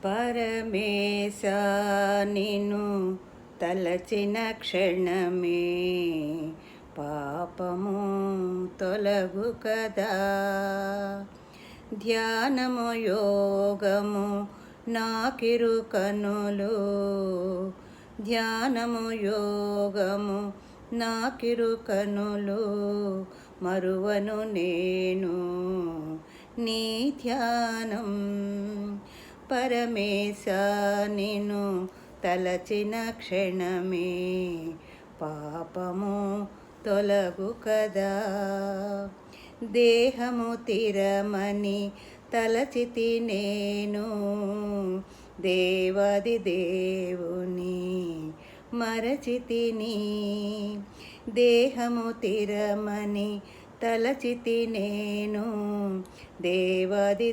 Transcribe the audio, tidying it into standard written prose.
పరమేశ నిన్ను తలచిన క్షణమే పాపము తొలగు కదా. ధ్యానము యోగము నాకిరు కనులు, ధ్యానము యోగము నాకిరు కనులు, మరువను నేను నీ ధ్యానం. పరమేశ నిన్ను తలచిన క్షణమే పాపము తొలగు కదా. దేహము తిరమని తలచితి నేను, దేవాది దేవుని మరచితిని. దేహము తిరమని తలచితి నేను, దేవాది